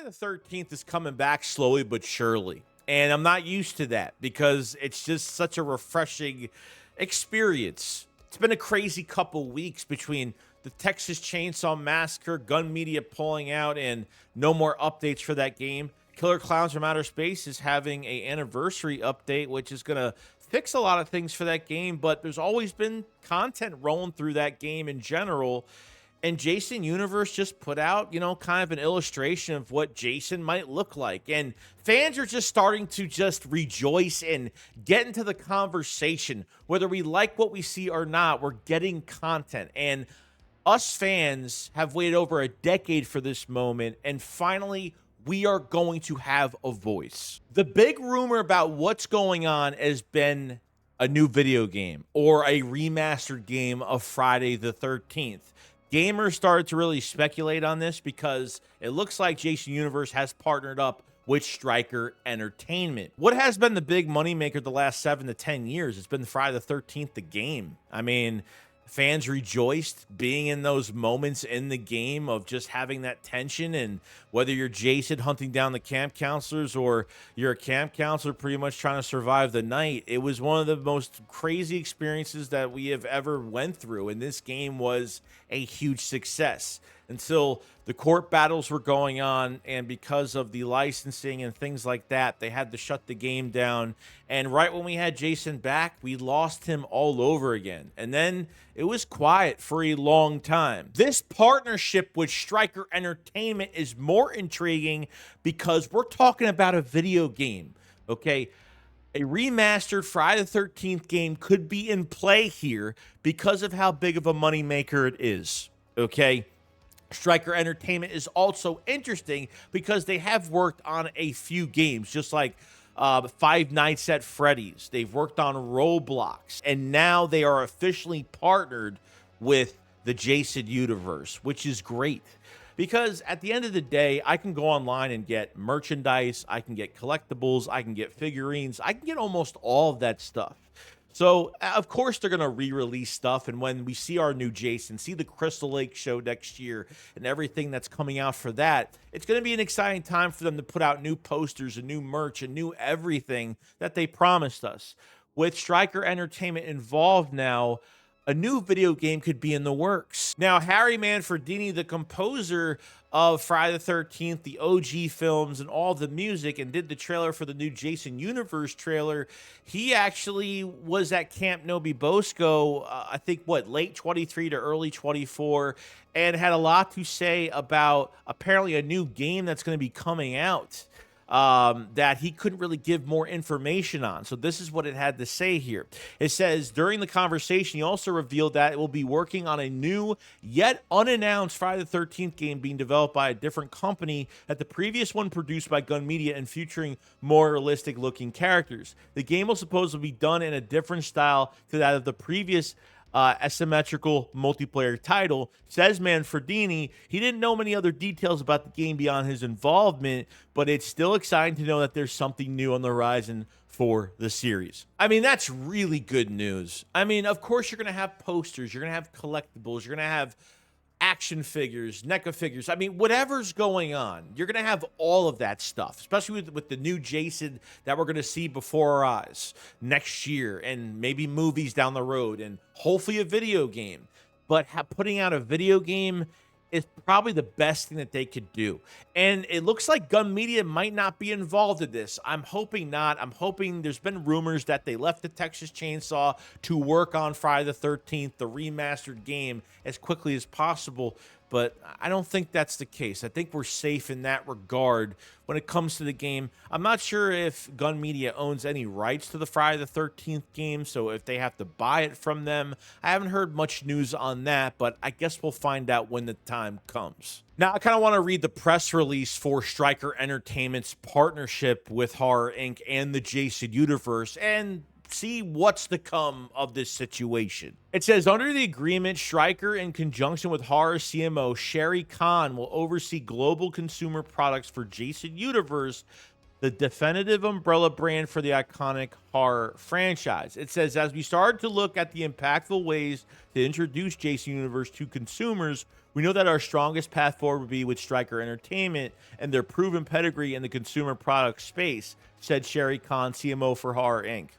the 13th is coming back slowly but surely. And I'm not used to that because it's just such a refreshing experience. It's been a crazy couple weeks between the Texas Chainsaw Massacre, Gun Media pulling out, and no more updates for that game. Killer Clowns from Outer Space is having a anniversary update, which is going to fix a lot of things for that game, but there's always been content rolling through that game in general. And Jason Universe just put out, kind of an illustration of what Jason might look like. And fans are just starting to just rejoice and get into the conversation. Whether we like what we see or not, we're getting content. And us fans have waited over a decade for this moment. And finally, we are going to have a voice. The big rumor about what's going on has been a new video game or a remastered game of Friday the 13th. Gamers started to really speculate on this because it looks like Jason Universe has partnered up with Striker Entertainment. What has been the big moneymaker the last 7 to 10 years? It's been Friday the 13th, the game. I mean, fans rejoiced being in those moments in the game of just having that tension, and whether you're Jason hunting down the camp counselors or you're a camp counselor pretty much trying to survive the night, it was one of the most crazy experiences that we have ever went through, and this game was a huge success until the court battles were going on, and because of the licensing and things like that, they had to shut the game down. And right when we had Jason back, we lost him all over again. And then it was quiet for a long time. This partnership with Striker Entertainment is more intriguing because we're talking about a video game, okay? A remastered Friday the 13th game could be in play here because of how big of a moneymaker it is, okay? Striker Entertainment is also interesting because they have worked on a few games, just like Five Nights at Freddy's. They've worked on Roblox, and now they are officially partnered with the Jason Universe, which is great. Because at the end of the day, I can go online and get merchandise, I can get collectibles, I can get figurines, I can get almost all of that stuff. So, of course, they're going to re-release stuff, and when we see our new Jason, see the Crystal Lake show next year, and everything that's coming out for that, it's going to be an exciting time for them to put out new posters and new merch and new everything that they promised us. With Striker Entertainment involved now, a new video game could be in the works. Now, Harry Manfredini, the composer of Friday the 13th, the OG films, and all the music, and did the trailer for the new Jason Universe trailer, he actually was at Camp Nobi Bosco, I think, late 23 to early 24, and had a lot to say about apparently a new game that's going to be coming out. That he couldn't really give more information on. So this is what it had to say here. It says, during the conversation, he also revealed that it will be working on a new, yet unannounced Friday the 13th game being developed by a different company, that the previous one produced by Gun Media and featuring more realistic looking characters. The game will supposedly be done in a different style to that of the previous asymmetrical multiplayer title. Says Manfredini, he didn't know many other details about the game beyond his involvement, but it's still exciting to know that there's something new on the horizon for the series. I mean, that's really good news. I mean, of course, you're going to have posters, you're going to have collectibles, you're going to have action figures, NECA figures. I mean, whatever's going on, you're going to have all of that stuff, especially with the new Jason that we're going to see before our eyes next year, and maybe movies down the road, and hopefully a video game. But putting out a video game is probably the best thing that they could do. And it looks like Gun Media might not be involved in this. I'm hoping not. I'm hoping, there's been rumors that they left the Texas Chainsaw to work on Friday the 13th, the remastered game, as quickly as possible. But I don't think that's the case. I think we're safe in that regard when it comes to the game. I'm not sure if Gun Media owns any rights to the Friday the 13th game, so if they have to buy it from them. I haven't heard much news on that, but I guess we'll find out when the time comes. Now, I kind of want to read the press release for Striker Entertainment's partnership with Horror Inc. and the Jason Universe, and see what's to come of this situation. It says, under the agreement, Striker, in conjunction with horror CMO Sherry Khan, will oversee global consumer products for Jason Universe, the definitive umbrella brand for the iconic horror franchise. It says, as we started to look at the impactful ways to introduce Jason Universe to consumers, we know that our strongest path forward would be with Stryker Entertainment and their proven pedigree in the consumer product space, said Sherry Kahn, CMO for Horror Inc.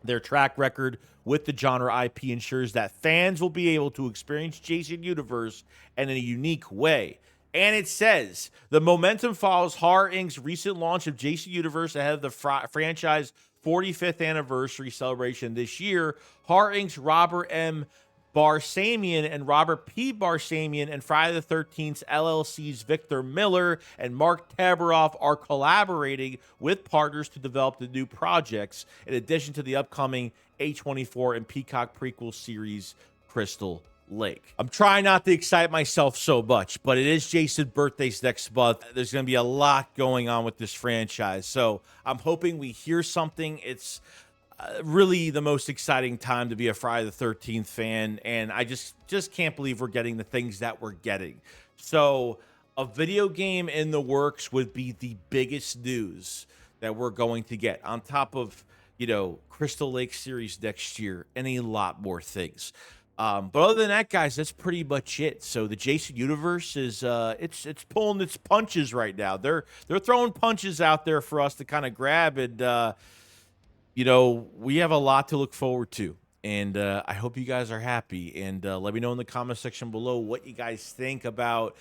Their track record with the genre IP ensures that fans will be able to experience Jason Universe in a unique way. And it says, the momentum follows Horror Inc.'s recent launch of Jason Universe ahead of the franchise 45th anniversary celebration this year. Horror Inc.'s Robert M. Barsamian and Robert P. Barsamian and Friday the 13th LLC's Victor Miller and Mark Tabaroff are collaborating with partners to develop the new projects, in addition to the upcoming A24 and Peacock prequel series Crystal Lake. I'm trying not to excite myself so much, but it is Jason's birthday's next month. There's going to be a lot going on with this franchise, so I'm hoping we hear something. It's really the most exciting time to be a Friday the 13th fan, and I just can't believe we're getting the things that we're getting. So a video game in the works would be the biggest news that we're going to get, on top of, you know, Crystal Lake series next year and a lot more things. But other than that, guys, that's pretty much it. So the Jason Universe is it's pulling its punches right now. They're throwing punches out there for us to kind of grab, and you know, we have a lot to look forward to. And I hope you guys are happy. And let me know in the comment section below what you guys think about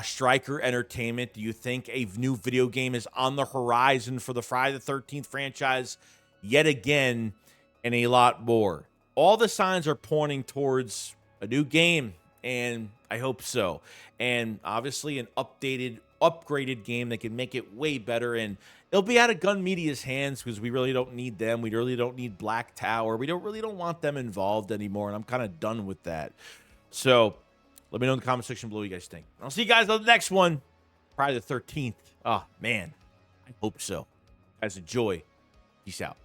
Stryker Entertainment. Do you think a new video game is on the horizon for the Friday the 13th franchise yet again, and a lot more? All the signs are pointing towards a new game, and I hope so. And obviously an upgraded game that can make it way better, and it'll be out of Gun Media's hands because we really don't need them. We really don't need Black Tower. We don't want them involved anymore, and I'm kind of done with that. So let me know in the comment section below what you guys think. I'll see you guys on the next one, Friday the 13th. Oh, man, I hope so. Guys, enjoy. Peace out.